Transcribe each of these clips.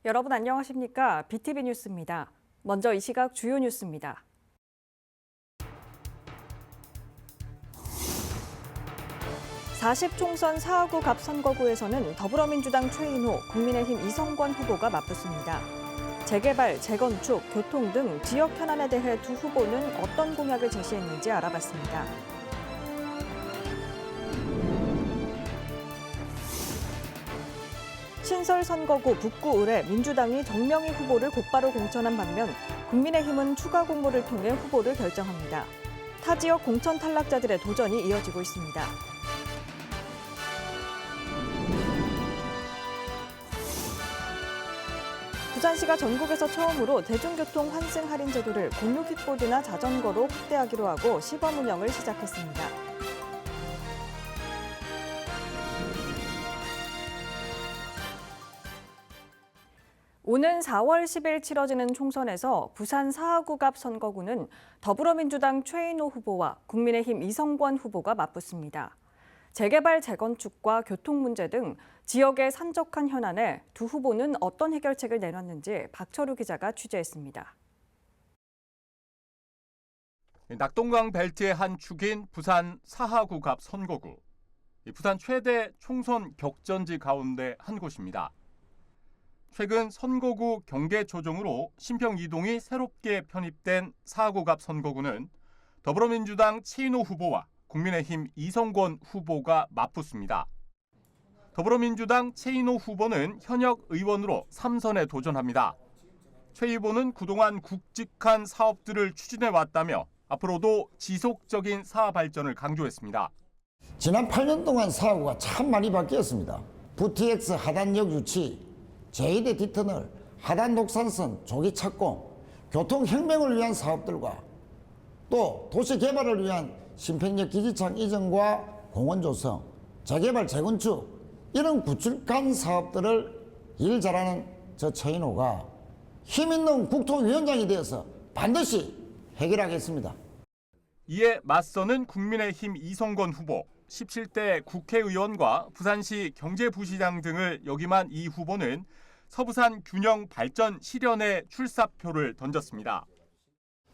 여러분 안녕하십니까? BTV 뉴스입니다. 먼저 이 시각 주요 뉴스입니다. (40) 총선 4하구 갑선거구에서는 더불어민주당 최인호, 국민의힘 이성권 후보가 맞붙습니다. 재개발, 재건축, 교통 등 지역 현안에 대해 두 후보는 어떤 공약을 제시했는지 알아봤습니다. 신설 선거구 북구 을에 민주당이 정명희 후보를 곧바로 공천한 반면 국민의힘은 추가 공모를 통해 후보를 결정합니다. 타 지역 공천 탈락자들의 도전이 이어지고 있습니다. 부산시가 전국에서 처음으로 대중교통 환승 할인 제도를 공유 킥보드나 자전거로 확대하기로 하고 시범 운영을 시작했습니다. 오는 4월 10일 치러지는 총선에서 부산 4하구 갑 선거구는 더불어민주당 최인호 후보와 국민의힘 이성권 후보가 맞붙습니다. 재개발, 재건축과 교통 문제 등 지역의 산적한 현안에 두 후보는 어떤 해결책을 내놨는지 박철우 기자가 취재했습니다. 낙동강 벨트의 한 축인 부산 4하구 갑 선거구. 부산 최대 총선 격전지 가운데 한 곳입니다. 최근 선거구 경계 조정으로 신평 이동이 새롭게 편입된 4하구 갑 선거구는 더불어민주당 최인호 후보와 국민의힘 이성권 후보가 맞붙습니다. 더불어민주당 최인호 후보는 현역 의원으로 3선에 도전합니다. 최 후보는 그동안 굵직한 사업들을 추진해왔다며 앞으로도 지속적인 사업 발전을 강조했습니다. 지난 8년 동안 사고가 참 많이 바뀌었습니다. VTX 하단역 유치, 제2대 디터널, 하단 녹산선 조기 착공, 교통혁명을 위한 사업들과 또 도시 개발을 위한 신평역 기지창 이전과 공원 조성, 재개발, 재건축 이런 굵직한 사업들을 일 잘하는 저 최인호가 힘있는 국토위원장이 되어서 반드시 해결하겠습니다. 이에 맞서는 국민의힘 이성권 후보, 17대 국회의원과 부산시 경제부시장 등을 역임한 이 후보는 서부산 균형 발전 실현에 출사표를 던졌습니다.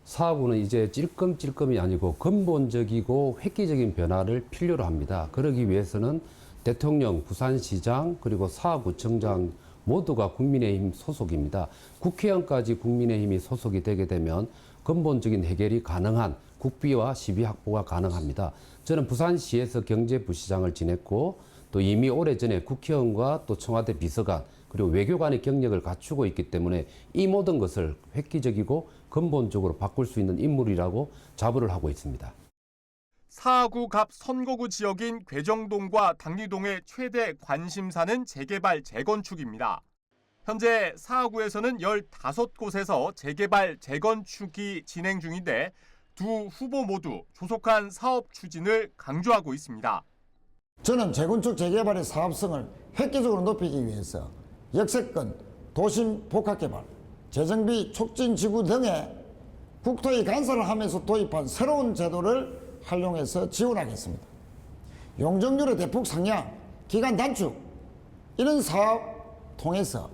4하구는 이제 찔끔찔끔이 아니고 근본적이고 획기적인 변화를 필요로 합니다. 그러기 위해서는 대통령, 부산시장 그리고 4하구청장 모두가 국민의힘 소속입니다. 국회의원까지 국민의힘이 소속이 되게 되면 근본적인 해결이 가능한 국비와 시비 확보가 가능합니다. 저는 부산시에서 경제부시장을 지냈고 또 이미 오래전에 국회의원과 또 청와대 비서관 그리고 외교관의 경력을 갖추고 있기 때문에 이 모든 것을 획기적이고 근본적으로 바꿀 수 있는 인물이라고 자부를 하고 있습니다. 4하구 갑 선거구 지역인 괴정동과 당리동의 최대 관심사는 재개발, 재건축입니다. 현재 4하구에서는 15곳에서 재개발, 재건축이 진행 중인데 두 후보 모두 조속한 사업 추진을 강조하고 있습니다. 저는 재건축, 재개발의 사업성을 획기적으로 높이기 위해서 역세권, 도심 복합개발, 재정비 촉진지구 등의 국토의 간섭을 하면서 도입한 새로운 제도를 활용해서 지원하겠습니다. 용적률의 대폭 상향, 기간 단축 이런 사업 통해서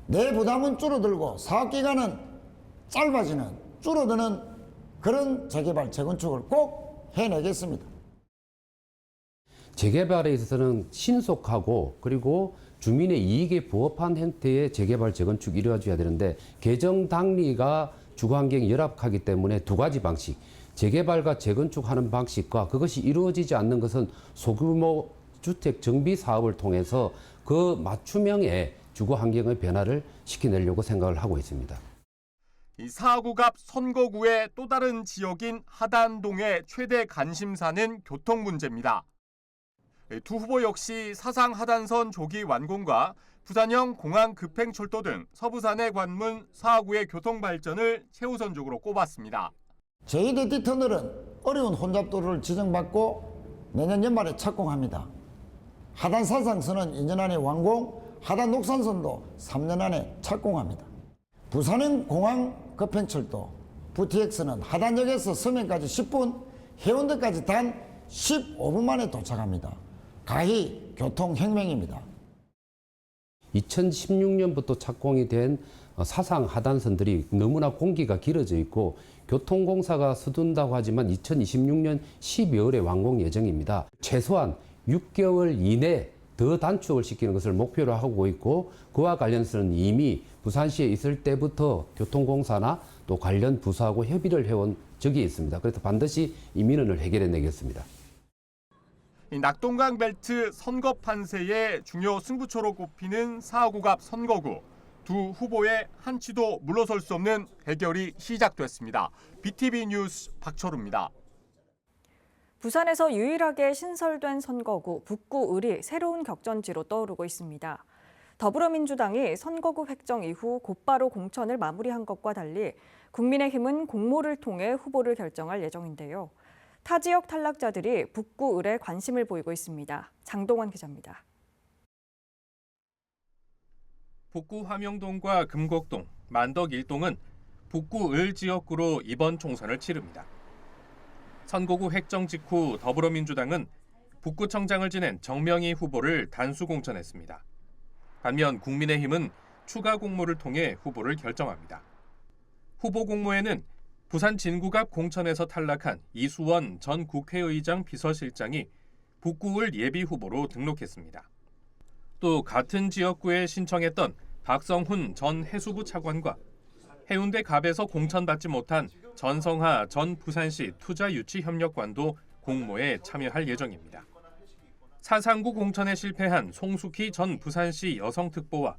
내 부담은 줄어들고 사업기간은 짧아지는, 줄어드는 그런 재개발, 재건축을 꼭 해내겠습니다. 재개발에 있어서는 신속하고 그리고 주민의 이익에 부합한 형태의 재개발, 재건축이 이루어져야 되는데 개정-당리가 주거환경이 열악하기 때문에 두 가지 방식, 재개발과 재건축하는 방식과 그것이 이루어지지 않는 것은 소규모 주택 정비 사업을 통해서 그 맞춤형의 주거환경의 변화를 시켜내려고 생각을 하고 있습니다. 이 4하구 갑 선거구의 또 다른 지역인 하단동의 최대 관심사는 교통 문제입니다. 두 후보 역시 사상 하단선 조기 완공과 부산형 공항 급행철도 등 서부산의 관문 4하구의 교통 발전을 최우선적으로 꼽았습니다. 제2대 디터널은 어려운 혼잡도로를 지정받고 내년 연말에 착공합니다. 하단 산상선은 2년 안에 완공, 하단 녹산선도 3년 안에 착공합니다. 부산행 공항 급행철도 VTX는 하단역에서 서면까지 10분, 해운대까지 단 15분 만에 도착합니다. 가히 교통혁명입니다. 2016년부터 착공이 된 사상 하단선들이 너무나 공기가 길어져 있고 교통공사가 서둔다고 하지만 2026년 12월에 완공 예정입니다. 최소한 6개월 이내 더 단축을 시키는 것을 목표로 하고 있고 그와 관련해서는 이미 부산시에 있을 때부터 교통공사나 또 관련 부서하고 협의를 해온 적이 있습니다. 그래서 반드시 이 민원을 해결해내겠습니다. 이 낙동강 벨트 선거 판세의 중요 승부처로 꼽히는 4.5구 갑 선거구. 두 후보의 한치도 물러설 수 없는 대결이 시작됐습니다. BTV 뉴스 박철우입니다. 부산에서 유일하게 신설된 선거구 북구을이 새로운 격전지로 떠오르고 있습니다. 더불어민주당이 선거구 획정 이후 곧바로 공천을 마무리한 것과 달리 국민의힘은 공모를 통해 후보를 결정할 예정인데요. 타 지역 탈락자들이 북구을에 관심을 보이고 있습니다. 장동원 기자입니다. 북구 화명동과 금곡동, 만덕 일동은 북구을 지역구로 이번 총선을 치릅니다. 선거구 획정 직후 더불어민주당은 북구청장을 지낸 정명희 후보를 단수 공천했습니다. 반면 국민의힘은 추가 공모를 통해 후보를 결정합니다. 후보 공모에는 부산 진구갑 공천에서 탈락한 이수원 전 국회의장 비서실장이 북구을 예비 후보로 등록했습니다. 또 같은 지역구에 신청했던 박성훈 전 해수부 차관과 해운대 갑에서 공천받지 못한 전성하 전 부산시 투자유치협력관도 공모에 참여할 예정입니다. 사상구 공천에 실패한 송숙희 전 부산시 여성특보와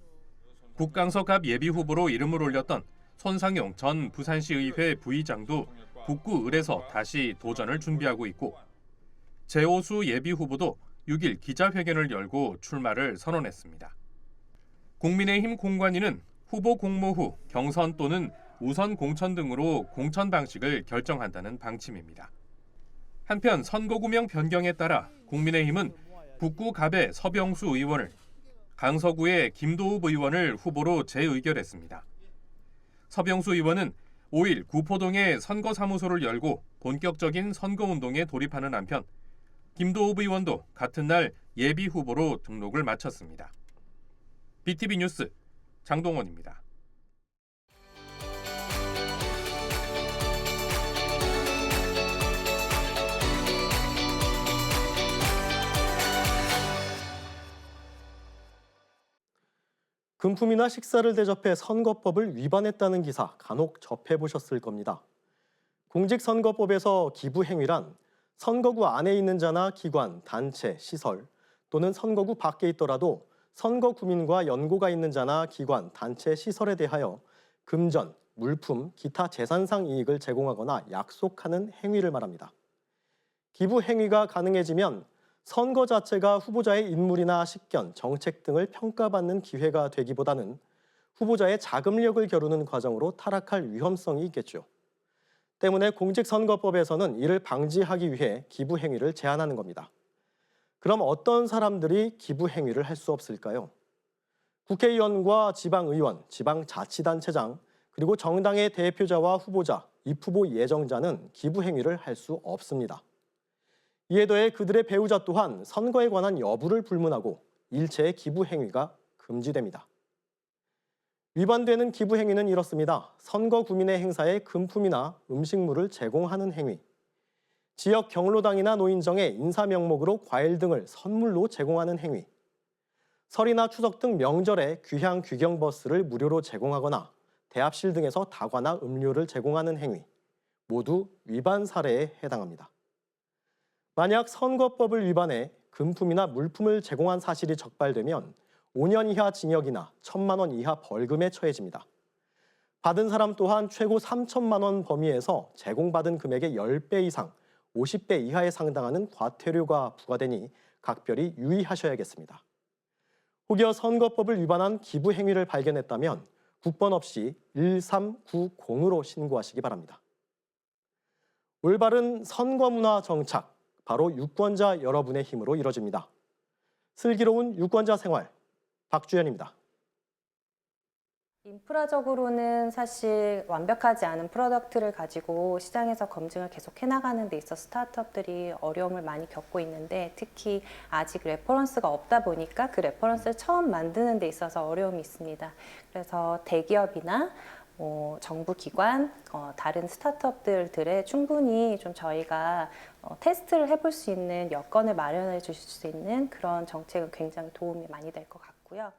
북강서 갑 예비후보로 이름을 올렸던 손상용 전 부산시의회 부의장도 북구을에서 다시 도전을 준비하고 있고 재호수 예비후보도 6일 기자회견을 열고 출마를 선언했습니다. 국민의힘 공관위는 후보 공모 후 경선 또는 우선 공천 등으로 공천 방식을 결정한다는 방침입니다. 한편 선거구명 변경에 따라 국민의힘은 북구 갑의 서병수 의원을, 강서구의 김도읍 의원을 후보로 재의결했습니다. 서병수 의원은 5일 구포동에 선거사무소를 열고 본격적인 선거운동에 돌입하는 한편 김도읍 의원도 같은 날 예비 후보로 등록을 마쳤습니다. BTV 뉴스 장동원입니다. 금품이나 식사를 대접해 선거법을 위반했다는 기사 간혹 접해보셨을 겁니다. 공직선거법에서 기부행위란 선거구 안에 있는 자나 기관, 단체, 시설 또는 선거구 밖에 있더라도 선거구민과 연고가 있는 자나 기관, 단체, 시설에 대하여 금전, 물품, 기타 재산상 이익을 제공하거나 약속하는 행위를 말합니다. 기부행위가 가능해지면 선거 자체가 후보자의 인물이나 식견, 정책 등을 평가받는 기회가 되기보다는 후보자의 자금력을 겨루는 과정으로 타락할 위험성이 있겠죠. 때문에 공직선거법에서는 이를 방지하기 위해 기부행위를 제한하는 겁니다. 그럼 어떤 사람들이 기부행위를 할 수 없을까요? 국회의원과 지방의원, 지방자치단체장, 그리고 정당의 대표자와 후보자, 입후보 예정자는 기부행위를 할 수 없습니다. 이에 더해 그들의 배우자 또한 선거에 관한 여부를 불문하고 일체의 기부행위가 금지됩니다. 위반되는 기부행위는 이렇습니다. 선거구민의 행사에 금품이나 음식물을 제공하는 행위, 지역 경로당이나 노인정에 인사 명목으로 과일 등을 선물로 제공하는 행위, 설이나 추석 등 명절에 귀향 귀경버스를 무료로 제공하거나 대합실 등에서 다과나 음료를 제공하는 행위, 모두 위반 사례에 해당합니다. 만약 선거법을 위반해 금품이나 물품을 제공한 사실이 적발되면 5년 이하 징역이나 1,000만 원 이하 벌금에 처해집니다. 받은 사람 또한 최고 3천만 원 범위에서 제공받은 금액의 10배 이상, 50배 이하에 상당하는 과태료가 부과되니 각별히 유의하셔야겠습니다. 혹여 선거법을 위반한 기부 행위를 발견했다면 국번 없이 1390으로 신고하시기 바랍니다. 올바른 선거 문화 정착, 바로 유권자 여러분의 힘으로 이뤄집니다. 슬기로운 유권자 생활, 박주연입니다. 인프라적으로는 사실 완벽하지 않은 프로덕트를 가지고 시장에서 검증을 계속 해나가는 데 있어 스타트업들이 어려움을 많이 겪고 있는데, 특히 아직 레퍼런스가 없다 보니까 그 레퍼런스를 처음 만드는 데 있어서 어려움이 있습니다. 그래서 대기업이나 정부 기관, 다른 스타트업들에 충분히 좀 저희가 테스트를 해볼 수 있는 여건을 마련해 주실 수 있는 그런 정책은 굉장히 도움이 많이 될 것 같고요.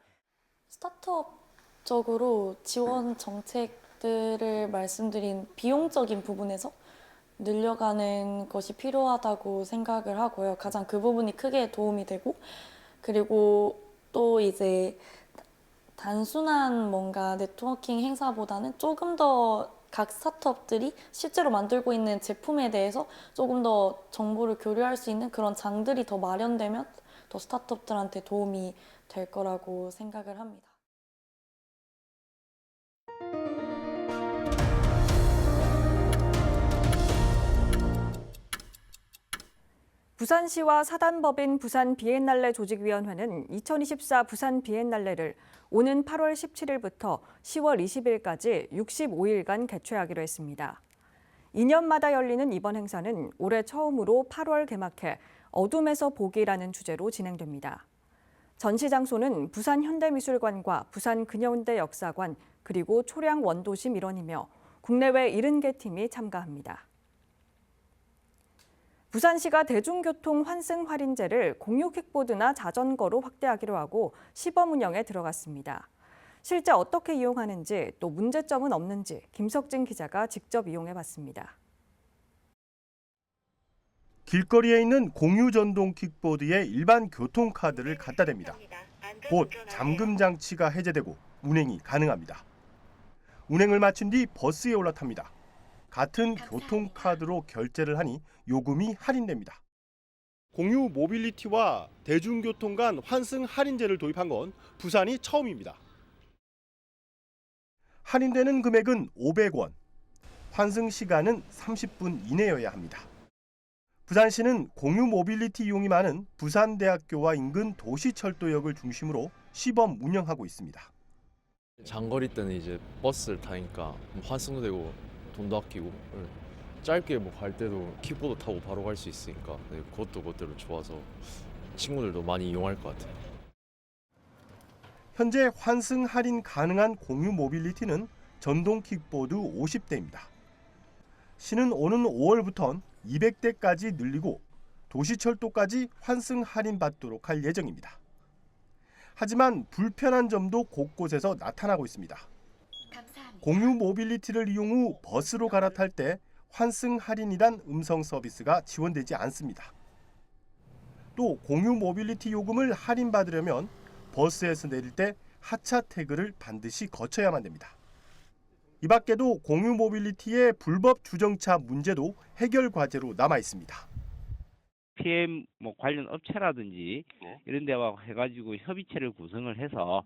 스타트업적으로 지원 정책들을 말씀드린 비용적인 부분에서 늘려가는 것이 필요하다고 생각을 하고요. 가장 그 부분이 크게 도움이 되고, 그리고 또 이제 단순한 뭔가 네트워킹 행사보다는 조금 더 각 스타트업들이 실제로 만들고 있는 제품에 대해서 조금 더 정보를 교류할 수 있는 그런 장들이 더 마련되면 더 스타트업들한테 도움이 될 거라고 생각을 합니다. 부산시와 사단법인 부산비엔날레 조직위원회는 2024 부산 비엔날레를 오는 8월 17일부터 10월 20일까지 65일간 개최하기로 했습니다. 2년마다 열리는 이번 행사는 올해 처음으로 8월 개막해 어둠에서 보기라는 주제로 진행됩니다. 전시 장소는 부산 현대미술관과 부산 근현대 역사관, 그리고 초량 원도심 일원이며 국내외 70개 팀이 참가합니다. 부산시가 대중교통 환승 할인제를 공유 킥보드나 자전거로 확대하기로 하고 시범 운영에 들어갔습니다. 실제 어떻게 이용하는지, 또 문제점은 없는지 김석진 기자가 직접 이용해봤습니다. 길거리에 있는 공유 전동 킥보드에 일반 교통카드를 갖다 댑니다. 곧 잠금 장치가 해제되고 운행이 가능합니다. 운행을 마친 뒤 버스에 올라탑니다. 같은 교통카드로 결제를 하니 요금이 할인됩니다. 공유 모빌리티와 대중교통 간 환승 할인제를 도입한 건 부산이 처음입니다. 할인되는 금액은 500원, 환승 시간은 30분 이내여야 합니다. 부산시는 공유 모빌리티 이용이 많은 부산대학교와 인근 도시철도역을 중심으로 시범 운영하고 있습니다. 장거리 때는 이제 버스를 타니까 환승도 되고 돈도 아끼고, 짧게 갈 때도 킥보드 타고 바로 갈 수 있으니까 그것도 그것대로 좋아서 친구들도 많이 이용할 것 같아요. 현재 환승 할인 가능한 공유 모빌리티는 전동 킥보드 50대입니다. 시는 오는 5월부턴 200대까지 늘리고 도시철도까지 환승 할인 받도록 할 예정입니다. 하지만 불편한 점도 곳곳에서 나타나고 있습니다. 공유 모빌리티를 이용 후 버스로 갈아탈 때 환승 할인이란 음성 서비스가 지원되지 않습니다. 또 공유 모빌리티 요금을 할인받으려면 버스에서 내릴 때 하차 태그를 반드시 거쳐야만 됩니다. 이 밖에도 공유 모빌리티의 불법 주정차 문제도 해결 과제로 남아 있습니다. PM 관련 업체라든지 이런 데와 해가지고 협의체를 구성을 해서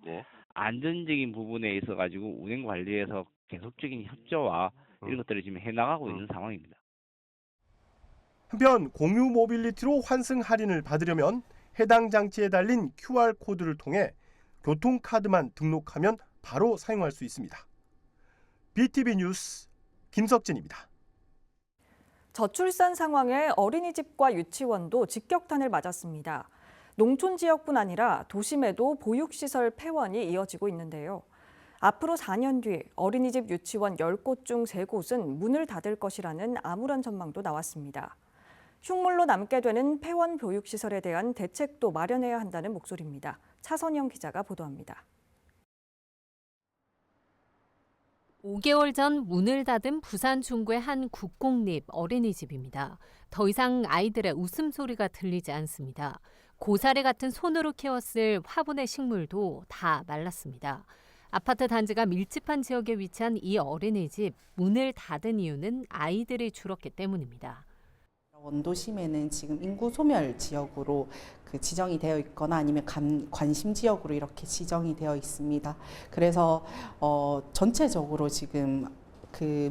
안전적인 부분에 있어 가지고 운행 관리에서 계속적인 협조와 이런 것들을 지금 해나가고 있는 상황입니다. 한편 공유 모빌리티로 환승 할인을 받으려면 해당 장치에 달린 QR코드를 통해 교통카드만 등록하면 바로 사용할 수 있습니다. BTV 뉴스 김석진입니다. 저출산 상황에 어린이집과 유치원도 직격탄을 맞았습니다. 농촌 지역뿐 아니라 도심에도 보육시설 폐원이 이어지고 있는데요. 앞으로 4년 뒤 어린이집 유치원 10곳 중 3곳은 문을 닫을 것이라는 아무런 전망도 나왔습니다. 흉물로 남게 되는 폐원 보육시설에 대한 대책도 마련해야 한다는 목소리입니다. 차선영 기자가 보도합니다. 5개월 전 문을 닫은 부산 중구의 한 국공립 어린이집입니다. 더 이상 아이들의 웃음소리가 들리지 않습니다. 고사리 같은 손으로 키웠을 화분의 식물도 다 말랐습니다. 아파트 단지가 밀집한 지역에 위치한 이 어린이집, 문을 닫은 이유는 아이들이 줄었기 때문입니다. 원도심에는 지금 인구 소멸 지역으로 지정이 되어 있거나 아니면 관심 지역으로 이렇게 지정이 되어 있습니다. 그래서 전체적으로 지금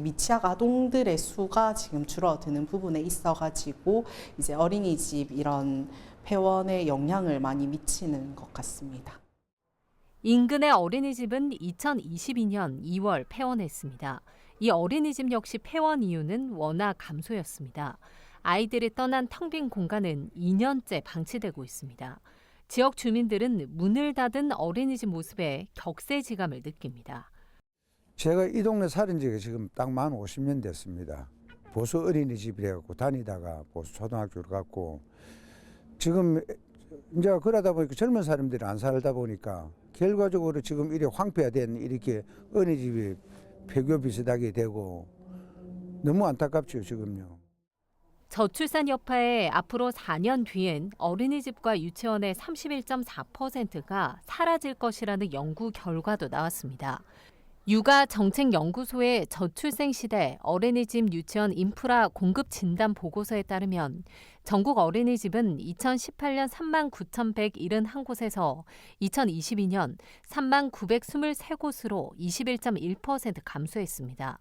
미취학 아동들의 수가 지금 줄어드는 부분에 있어가지고 이제 어린이집 이런 폐원에 영향을 많이 미치는 것 같습니다. 인근의 어린이집은 2022년 2월 폐원했습니다. 이 어린이집 역시 폐원 이유는 워낙 감소였습니다. 아이들이 떠난 텅 빈 공간은 2년째 방치되고 있습니다. 지역 주민들은 문을 닫은 어린이집 모습에 격세지감을 느낍니다. 제가 이 동네 살은 지가 지금 딱 만 50년 됐습니다. 보수 어린이집이래 갖고 다니다가 보수 초등학교를 갔고 지금 이제 그러다 보니까 젊은 사람들이 안 살다 보니까 결과적으로 지금 이렇게 황폐화된 이렇게 어린이집이 폐교 비슷하게 되고 너무 안타깝죠 지금요. 저출산 여파에 앞으로 4년 뒤엔 어린이집과 유치원의 31.4%가 사라질 것이라는 연구 결과도 나왔습니다. 육아정책연구소의 저출생 시대 어린이집 유치원 인프라 공급 진단 보고서에 따르면 전국 어린이집은 2018년 39,171곳에서 2022년 39,923곳으로 21.1% 감소했습니다.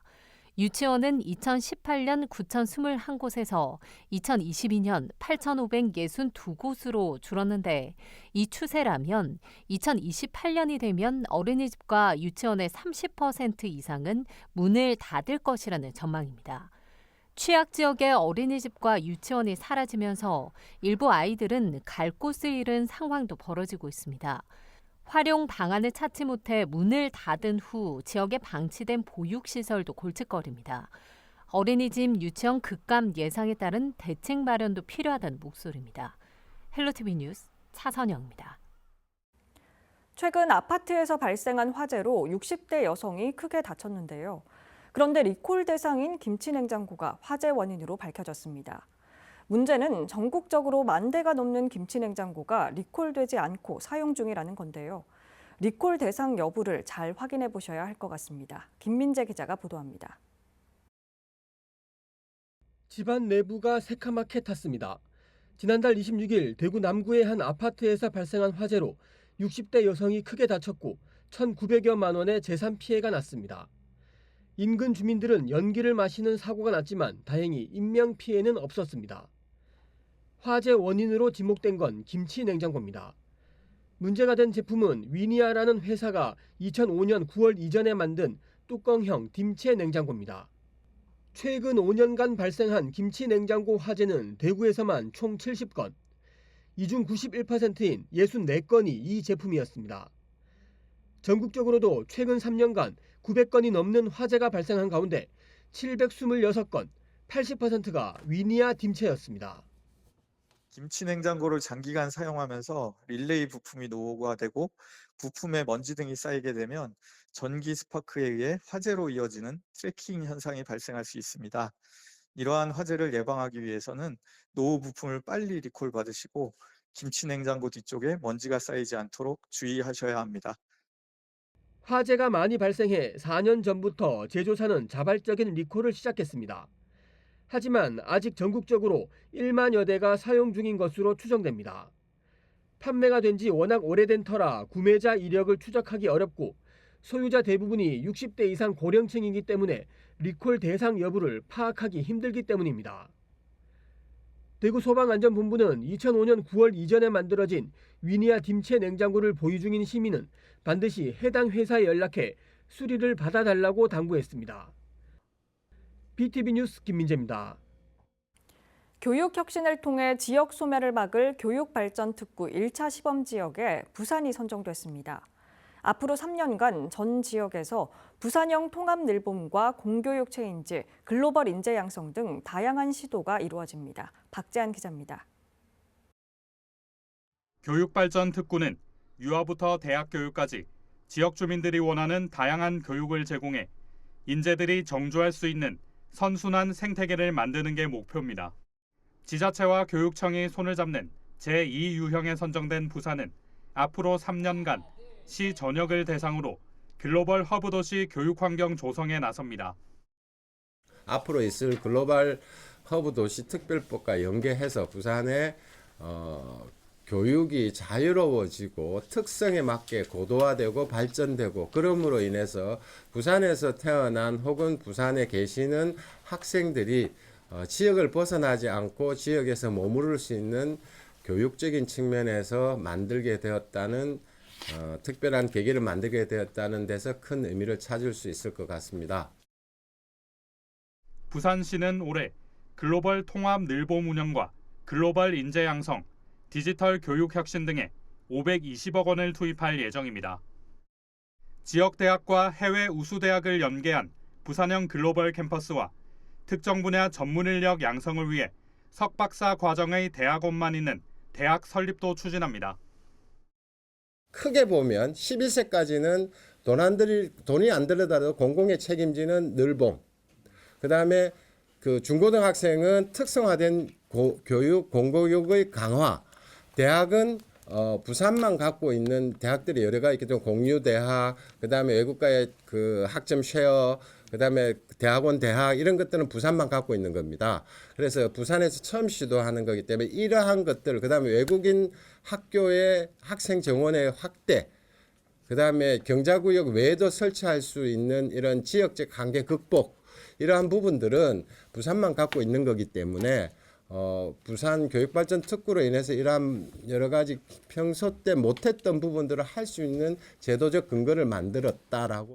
유치원은 2018년 9,021곳에서 2022년 8,562곳으로 줄었는데 이 추세라면 2028년이 되면 어린이집과 유치원의 30% 이상은 문을 닫을 것이라는 전망입니다. 취약 지역의 어린이집과 유치원이 사라지면서 일부 아이들은 갈 곳을 잃은 상황도 벌어지고 있습니다. 활용 방안을 찾지 못해 문을 닫은 후 지역에 방치된 보육시설도 골칫거립니다. 어린이집, 유치원 급감 예상에 따른 대책 마련도 필요하다는 목소리입니다. 헬로티비 뉴스 차선영입니다. 최근 아파트에서 발생한 화재로 60대 여성이 크게 다쳤는데요. 그런데 리콜 대상인 김치냉장고가 화재 원인으로 밝혀졌습니다. 문제는 전국적으로 10,000대가 넘는 김치냉장고가 리콜되지 않고 사용 중이라는 건데요. 리콜 대상 여부를 잘 확인해 보셔야 할 것 같습니다. 김민재 기자가 보도합니다. 집안 내부가 새카맣게 탔습니다. 지난달 26일 대구 남구의 한 아파트에서 발생한 화재로 60대 여성이 크게 다쳤고 1,900여만 원의 재산 피해가 났습니다. 인근 주민들은 연기를 마시는 사고가 났지만 다행히 인명 피해는 없었습니다. 화재 원인으로 지목된 건 김치 냉장고입니다. 문제가 된 제품은 위니아라는 회사가 2005년 9월 이전에 만든 뚜껑형 김치 냉장고입니다. 최근 5년간 발생한 김치 냉장고 화재는 대구에서만 총 70건, 이 중 91%인 64건이 이 제품이었습니다. 전국적으로도 최근 3년간 900건이 넘는 화재가 발생한 가운데 726건, 80%가 위니아 딤체였습니다. 김치 냉장고를 장기간 사용하면서 릴레이 부품이 노후화되고 부품에 먼지 등이 쌓이게 되면 전기 스파크에 의해 화재로 이어지는 트래킹 현상이 발생할 수 있습니다. 이러한 화재를 예방하기 위해서는 노후 부품을 빨리 리콜 받으시고 김치 냉장고 뒤쪽에 먼지가 쌓이지 않도록 주의하셔야 합니다. 화재가 많이 발생해 4년 전부터 제조사는 자발적인 리콜을 시작했습니다. 하지만 아직 전국적으로 1만여 대가 사용 중인 것으로 추정됩니다. 판매가 된 지 워낙 오래된 터라 구매자 이력을 추적하기 어렵고 소유자 대부분이 60대 이상 고령층이기 때문에 리콜 대상 여부를 파악하기 힘들기 때문입니다. 대구소방안전본부는 2005년 9월 이전에 만들어진 위니아 딤체 냉장고를 보유 중인 시민은 반드시 해당 회사에 연락해 수리를 받아달라고 당부했습니다. BTV 뉴스 김민재입니다. 교육혁신을 통해 지역 소멸을 막을 교육발전특구 1차 시범 지역에 부산이 선정됐습니다. 앞으로 3년간 전 지역에서 부산형 통합늘봄과 공교육 체인지, 글로벌 인재 양성 등 다양한 시도가 이루어집니다. 박재한 기자입니다. 교육발전특구는 유아부터 대학 교육까지 지역 주민들이 원하는 다양한 교육을 제공해 인재들이 정주할 수 있는 선순환 생태계를 만드는 게 목표입니다. 지자체와 교육청이 손을 잡는 제2유형에 선정된 부산은 앞으로 3년간 시 전역을 대상으로 글로벌 허브 도시 교육 환경 조성에 나섭니다. 앞으로 있을 글로벌 허브 도시 특별법과 연계해서 부산의 교육이 자유로워지고 특성에 맞게 고도화되고 발전되고 그럼으로 인해서 부산에서 태어난 혹은 부산에 계시는 학생들이 지역을 벗어나지 않고 지역에서 머무를 수 있는 교육적인 측면에서 만들게 되었다는 특별한 계기를 만들게 되었다는 데서 큰 의미를 찾을 수 있을 것 같습니다. 부산시는 올해 글로벌 통합 늘봄 운영과 글로벌 인재 양성, 디지털 교육 혁신 등에 520억 원을 투입할 예정입니다. 지역 대학과 해외 우수 대학을 연계한 부산형 글로벌 캠퍼스와 특정 분야 전문 인력 양성을 위해 석박사 과정의 대학원만 있는 대학 설립도 추진합니다. 크게 보면 11세까지는 돈이 안 들더라도 공공의 책임지는 늘봄. 그다음에 그 중고등학생은 특성화된 교육, 공교육의 강화. 대학은 부산만 갖고 있는 대학들이 여러 가지 있겠죠. 공유대학, 그다음에 외국과의 그 학점 쉐어, 그다음에 대학원 대학 이런 것들은 부산만 갖고 있는 겁니다. 그래서 부산에서 처음 시도하는 거기 때문에 이러한 것들, 그다음에 외국인 학교의 학생 정원의 확대, 그다음에 경자구역 외에도 설치할 수 있는 이런 지역적 한계 극복, 이러한 부분들은 부산만 갖고 있는 거기 때문에 부산 교육발전 특구로 인해서 이러한 여러 가지 평소 때 못했던 부분들을 할 수 있는 제도적 근거를 만들었다라고.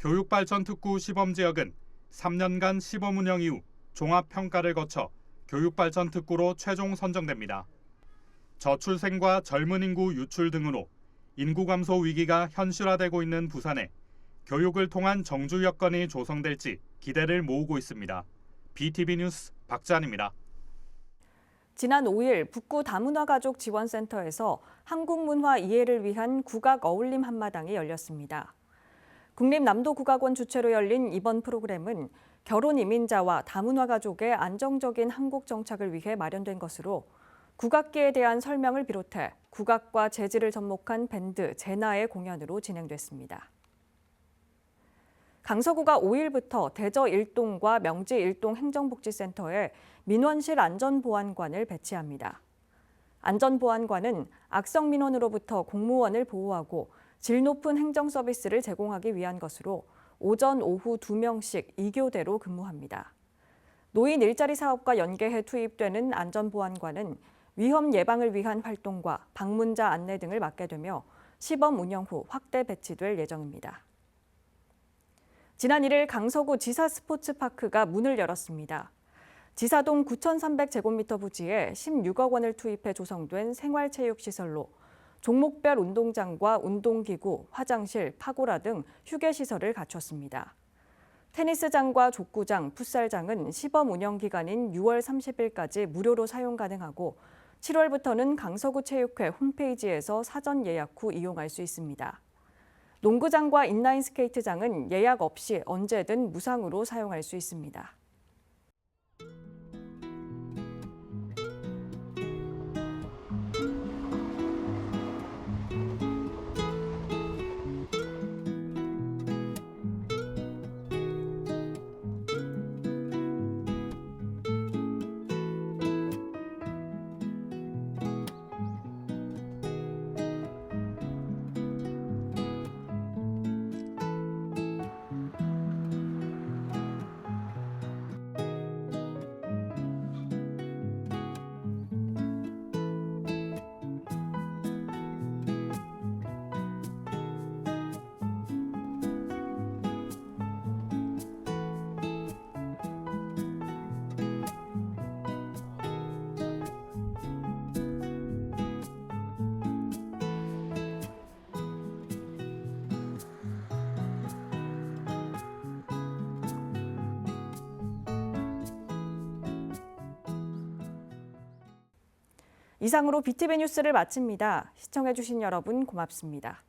교육발전 특구 시범지역은 3년간 시범 운영 이후 종합평가를 거쳐 교육발전 특구로 최종 선정됩니다. 저출생과 젊은 인구 유출 등으로 인구 감소 위기가 현실화되고 있는 부산에 교육을 통한 정주 여건이 조성될지 기대를 모으고 있습니다. BTV 뉴스 박지한입니다. 지난 5일 북구 다문화가족 지원센터에서 한국문화 이해를 위한 국악 어울림 한마당이 열렸습니다. 국립남도국악원 주최로 열린 이번 프로그램은 결혼 이민자와 다문화 가족의 안정적인 한국 정착을 위해 마련된 것으로 국악기에 대한 설명을 비롯해 국악과 재즈를 접목한 밴드 제나의 공연으로 진행됐습니다. 강서구가 5일부터 대저 1동과 명지 1동 행정복지센터에 민원실 안전보안관을 배치합니다. 안전보안관은 악성 민원으로부터 공무원을 보호하고 질 높은 행정 서비스를 제공하기 위한 것으로 오전, 오후 2명씩 2교대로 근무합니다. 노인 일자리 사업과 연계해 투입되는 안전보안관은 위험 예방을 위한 활동과 방문자 안내 등을 맡게 되며 시범 운영 후 확대 배치될 예정입니다. 지난 1일 강서구 지사 스포츠파크가 문을 열었습니다. 지사동 9,300제곱미터 부지에 16억 원을 투입해 조성된 생활체육시설로 종목별 운동장과 운동기구, 화장실, 파고라 등 휴게시설을 갖췄습니다. 테니스장과 족구장, 풋살장은 시범 운영 기간인 6월 30일까지 무료로 사용 가능하고 7월부터는 강서구 체육회 홈페이지에서 사전 예약 후 이용할 수 있습니다. 농구장과 인라인 스케이트장은 예약 없이 언제든 무상으로 사용할 수 있습니다. 이상으로 BTV 뉴스를 마칩니다. 시청해주신 여러분 고맙습니다.